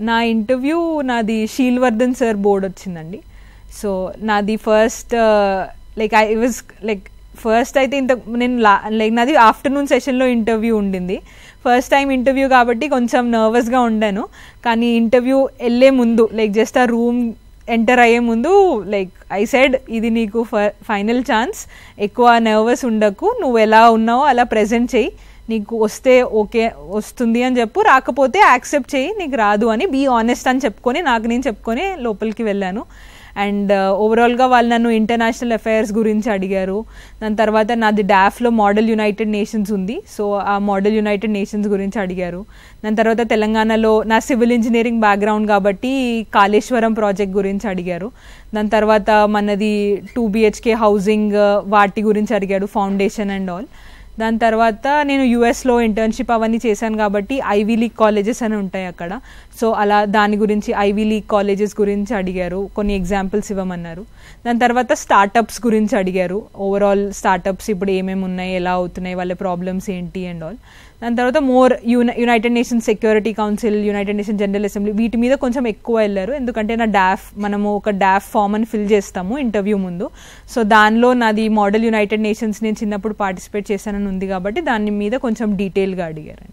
నా ఇంటర్వ్యూ నాది షీల్వర్ధన్ sir board వచ్చిందండి. సో నాది ఫస్ట్ ఐ వాజ్ ఫస్ట్ అయితే నేను నాది ఆఫ్టర్నూన్ సెషన్లో ఇంటర్వ్యూ ఉండింది. ఫస్ట్ టైం ఇంటర్వ్యూ కాబట్టి కొంచెం నర్వస్గా ఉండాను. కానీ ఇంటర్వ్యూ వెళ్ళే ముందు జస్ట్ ఆ రూమ్ ఎంటర్ అయ్యే ముందు ఐ సెడ్ ఇది నీకు ఫైనల్ ఛాన్స్, ఎక్కువ నర్వస్ ఉండకు, నువ్వు ఎలా ఉన్నావో అలా ప్రెజెంట్ చెయ్యి, నీకు వస్తే ఓకే వస్తుంది అని చెప్పు, రాకపోతే యాక్సెప్ట్ చేయి, నీకు రాదు అని బీ ఆనెస్ట్ అని చెప్పుకొని నేను చెప్పుకొని లోపలికి వెళ్ళాను. అండ్ ఓవరాల్గా వాళ్ళు నన్ను ఇంటర్నేషనల్ అఫైర్స్ గురించి అడిగారు. దాని తర్వాత నాది డాఫ్లో మోడల్ యునైటెడ్ నేషన్స్ ఉంది, సో ఆ మోడల్ యునైటెడ్ నేషన్స్ గురించి అడిగారు. దాని తర్వాత తెలంగాణలో నా సివిల్ ఇంజనీరింగ్ బ్యాక్గ్రౌండ్ కాబట్టి కాళేశ్వరం ప్రాజెక్ట్ గురించి అడిగారు. దాని తర్వాత మనది 2 BHK హౌసింగ్ వాటి గురించి అడిగాడు, ఫౌండేషన్ అండ్ ఆల్. దాని తర్వాత నేను యూఎస్లో ఇంటర్న్షిప్ అవన్నీ చేశాను కాబట్టి ఐవీ లీగ్ కాలేజెస్ అని ఉంటాయి అక్కడ, సో అలా దాని గురించి ఐవీ లీగ్ కాలేజెస్ గురించి అడిగారు, కొన్ని ఎగ్జాంపుల్స్ ఇవ్వమన్నారు. దాని తర్వాత స్టార్టప్స్ గురించి అడిగారు, ఓవరాల్ స్టార్టప్స్ ఇప్పుడు ఏమేమి ఉన్నాయి, ఎలా అవుతున్నాయి, వాళ్ళ ప్రాబ్లమ్స్ ఏంటి అండ్ ఆల్. దాని తర్వాత more United nations security council, United nation general assembly, వీటి మీద కొంచెం ఎక్కువ వెళ్ళారు. ఎందుకంటే మనము ఒక డాఫ్ ఫామ్ అని ఫిల్ చేస్తాము ఇంటర్వ్యూ ముందు, సో దానిలో నాది మోడల్ యునైటెడ్ నేషన్స్ నేను చిన్నప్పుడు పార్టిసిపేట్ చేశానని ఉంది కాబట్టి దాని మీద కొంచెం డీటెయిల్గా అడిగారు.